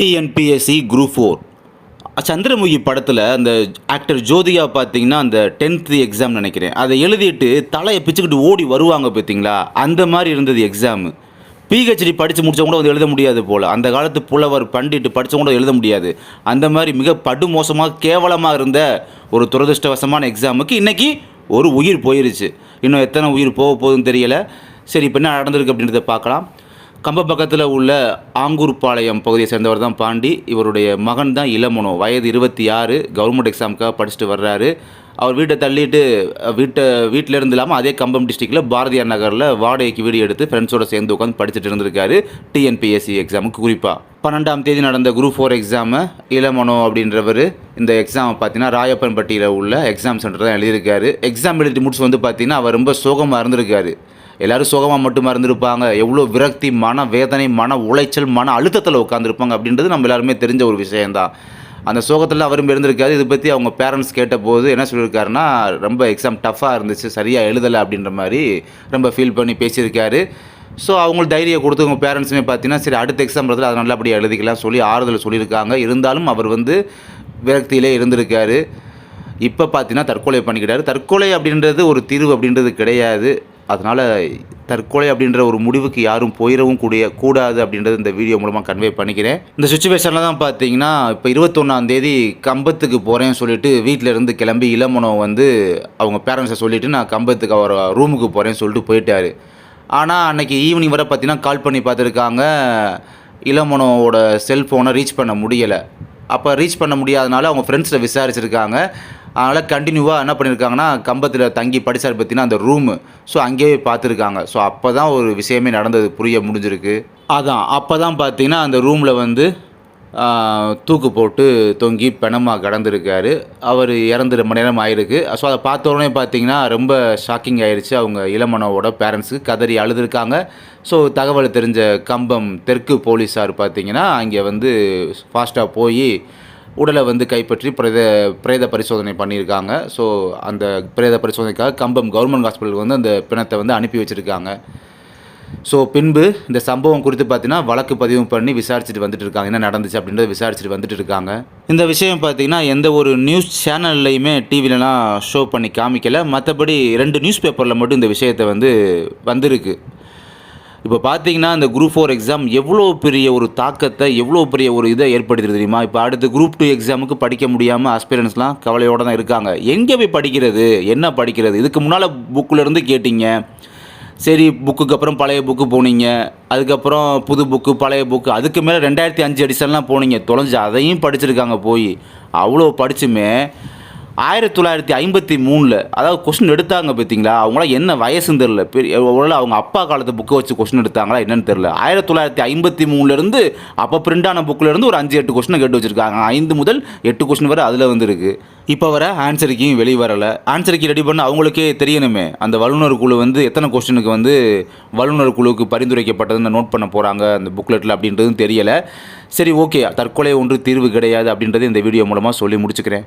TNPSC group 4 Chandramukhi படத்தில் அந்த actor Jyothika பார்த்தீங்கன்னா அந்த 10th எக்ஸாம் நினைக்கிறேன், அதை எழுதிட்டு தலையை பிச்சுக்கிட்டு ஓடி வருவாங்க பார்த்தீங்களா, அந்த மாதிரி இருந்தது எக்ஸாமு. பிஹெச்டி படித்து முடித்தவங்க கூட வந்து எழுத முடியாது போல், அந்த காலத்து புலவர் பண்டிட்டு படித்தவங்க கூட எழுத முடியாது. அந்த மாதிரி மிக படுமோசமாக கேவலமாக இருந்த ஒரு துரதிருஷ்டவசமான எக்ஸாமுக்கு இன்றைக்கி ஒரு உயிர் போயிருச்சு. இன்னும் எத்தனை உயிர் போக போகுதுன்னு தெரியலை. சரி, இப்போ என்ன நடந்திருக்கு அப்படின்றத பார்க்கலாம். கம்ப பக்கத்தில் உள்ள ஆங்கூர்பாளையம் பகுதியை சேர்ந்தவர் தான் பாண்டி. இவருடைய மகன் தான் இளமனோ, வயது 26, கவர்மெண்ட் எக்ஸாமுக்காக படிச்சுட்டு வர்றாரு. அவர் வீட்டை தள்ளிட்டு வீட்டில் இருந்து இல்லாமல் அதே கம்பம் டிஸ்ட்ரிக்டில் பாரதியார் நகரில் வாடகைக்கு வீடு எடுத்து ஃப்ரெண்ட்ஸோடு சேர்ந்து உட்காந்து படிச்சுட்டு இருந்திருக்காரு டிஎன்பிஎஸ்சி எக்ஸாமுக்கு. குறிப்பாக 12ஆம் தேதி நடந்த குரூப் 4 எக்ஸாமு இளமனோ அப்படின்றவர் இந்த எக்ஸாமை பார்த்தீங்கன்னா ராயப்பன்பட்டியில் உள்ள எக்ஸாம் சென்டர் தான் எழுதியிருக்காரு. எக்ஸாம் எழுதி முடிச்சு வந்து பார்த்தீங்கன்னா அவர் ரொம்ப சோகமாக இருந்திருக்காரு. எல்லோரும் சோகமாக மட்டுமா இருந்திருப்பாங்க, எவ்வளோ விரக்தி, மன வேதனை, மன உளைச்சல், மன அழுத்தத்தில் உட்காந்துருப்பாங்க அப்படின்றது நம்ம எல்லாருமே தெரிஞ்ச ஒரு விஷயந்தான். அந்த சோகத்தில் அவரும் இருந்திருக்காரு. இதை பற்றி அவங்க பேரண்ட்ஸ் கேட்டபோது என்ன சொல்லியிருக்காருன்னா, ரொம்ப எக்ஸாம் டஃப்பாக இருந்துச்சு, சரியாக எழுதலை அப்படின்ற மாதிரி ரொம்ப ஃபீல் பண்ணி பேசியிருக்காரு. ஸோ அவங்களுக்கு தைரியம் கொடுத்து உங்கள் பேரண்ட்ஸுமே பார்த்தீங்கன்னா சரி அடுத்த எக்ஸாம் வரதில் அதை நல்லபடியாக எழுதிக்கலாம் சொல்லி ஆறுதல் சொல்லியிருக்காங்க. இருந்தாலும் அவர் வந்து விரக்தியிலே இருந்திருக்காரு. இப்போ பார்த்தீங்கன்னா தற்கொலை பண்ணிக்கிட்டாரு. தற்கொலை அப்படின்றது ஒரு தீர்வு அப்படின்றது கிடையாது. அதனால் தற்கொலை அப்படின்ற ஒரு முடிவுக்கு யாரும் போயிடவும் கூடாது அப்படின்றது இந்த வீடியோ மூலமாக கன்வே பண்ணிக்கிறேன். இந்த சுச்சுவேஷனில் தான் பார்த்தீங்கன்னா இப்போ 21ஆம் தேதி கம்பத்துக்கு போகிறேன்னு சொல்லிட்டு வீட்டில் இருந்து கிளம்பி இளமனோ வந்து அவங்க பேரண்ட்ஸை சொல்லிவிட்டு நான் கம்பத்துக்கு அவர் ரூமுக்கு போகிறேன்னு சொல்லிட்டு போயிட்டார். ஆனால் அன்றைக்கி ஈவினிங் வரை பார்த்தீங்கன்னா கால் பண்ணி பார்த்துருக்காங்க, இளமனோவோட செல்ஃபோனை ரீச் பண்ண முடியலை. அப்போ ரீச் பண்ண முடியாதனால அவங்க ஃப்ரெண்ட்ஸில் விசாரிச்சிருக்காங்க. அதனால் கண்டினியூவாக என்ன பண்ணியிருக்காங்கன்னா கம்பத்தில் தங்கி படித்தார் பார்த்தீங்கன்னா அந்த ரூமு, ஸோ அங்கேயே பார்த்துருக்காங்க. ஸோ அப்போ தான் ஒரு விஷயமே நடந்தது புரிய முடிஞ்சிருக்கு. அப்போ தான் பார்த்தீங்கன்னா அந்த ரூமில் வந்து தூக்கு போட்டு தொங்கி பிணமாக கடந்திருக்காரு. அவர் இறந்து ரொம்ப நேரம் ஆகிருக்கு. ஸோ அதை பார்த்த உடனே பார்த்தீங்கன்னா ரொம்ப ஷாக்கிங் ஆகிடுச்சு. அவங்க இளமனோவோட பேரண்ட்ஸுக்கு கதறி அழுதுருக்காங்க. ஸோ தகவல் தெரிஞ்ச கம்பம் தெற்கு போலீஸார் பார்த்தீங்கன்னா அங்கே வந்து ஃபாஸ்ட்டாக போய் உடலை வந்து கைப்பற்றி பிரேத பரிசோதனை பண்ணியிருக்காங்க. ஸோ அந்த பிரேத பரிசோதனைக்காக கம்பம் கவர்மெண்ட் ஹாஸ்பிட்டலுக்கு வந்து அந்த பிணத்தை வந்து அனுப்பி வச்சுருக்காங்க. ஸோ பின்பு இந்த சம்பவம் குறித்து பார்த்தீங்கன்னா வழக்கு பதிவு பண்ணி விசாரிச்சுட்டு வந்துட்டு இருக்காங்க. என்ன நடந்துச்சு அப்படின்றத விசாரிச்சுட்டு வந்துட்டு இருக்காங்க. இந்த விஷயம் பார்த்தீங்கன்னா எந்த ஒரு நியூஸ் சேனல்லையுமே டிவிலலாம் ஷோ பண்ணி காமிக்கலை. மற்றபடி 2 நியூஸ் பேப்பரில் மட்டும் இந்த விஷயத்தை வந்து வந்திருக்கு. இப்போ பார்த்தீங்கன்னா இந்த குரூப் 4 எக்ஸாம் எவ்வளோ பெரிய ஒரு தாக்கத்தை, எவ்வளோ பெரிய ஒரு இதை ஏற்படுத்துறது தெரியுமா? இப்போ அடுத்து குரூப் 2 எக்ஸாமுக்கு படிக்க முடியாமல் ஆஸ்பிரன்ஸ்லாம் கவலையோடு தான் இருக்காங்க. எங்கே போய் படிக்கிறது, என்ன படிக்கிறது? இதுக்கு முன்னால் புக்கிலேருந்து கேட்டிங்க, சரி புக்குக்கு அப்புறம் பழைய புக்கு போனீங்க, அதுக்கப்புறம் புது புக்கு பழைய புக்கு, அதுக்கு மேலே 2005 எடிஷன்லாம் போனீங்க, தொலைஞ்சு அதையும் படிச்சிருக்காங்க. போய் அவ்வளோ படிச்சுமே 1953 அதாவது கொஸ்டின் எடுத்தாங்க பார்த்தீங்களா, அவங்களாம் என்ன வயசுன்னு தெரில. ஒருவேளை அவங்க அப்பா காலத்து புக்கை வச்சு கொஸ்டின் எடுத்தாங்களா என்னன்னு தெரில. 1953 அப்போ பிரிண்டான புக்கிலேருந்து ஒரு 5-8 கொஸ்டினை கேட்டு வச்சுருக்காங்க. 5 முதல் 8 கொஸ்டின் வரை அதில் வந்துருக்கு. இப்போ வர ஆன்சருக்கையும் வெளியே வரலை. ஆன்சருக்கு ரெடி பண்ண அவங்களுக்கே தெரியணுமே, அந்த வல்லுநர் குழு வந்து எத்தனை கொஸ்டினுக்கு வந்து வல்லுநர் குழுவுக்கு பரிந்துரைக்கப்பட்டதுன்னு நோட் பண்ண போகிறாங்க அந்த புக்லெட்டில் அப்படின்றதும் தெரியலை. சரி, ஓகே, தற்கொலை ஒன்று தீர்வு கிடையாது அப்படின்றது இந்த வீடியோ மூலமாக சொல்லி முடிச்சுக்கிறேன்.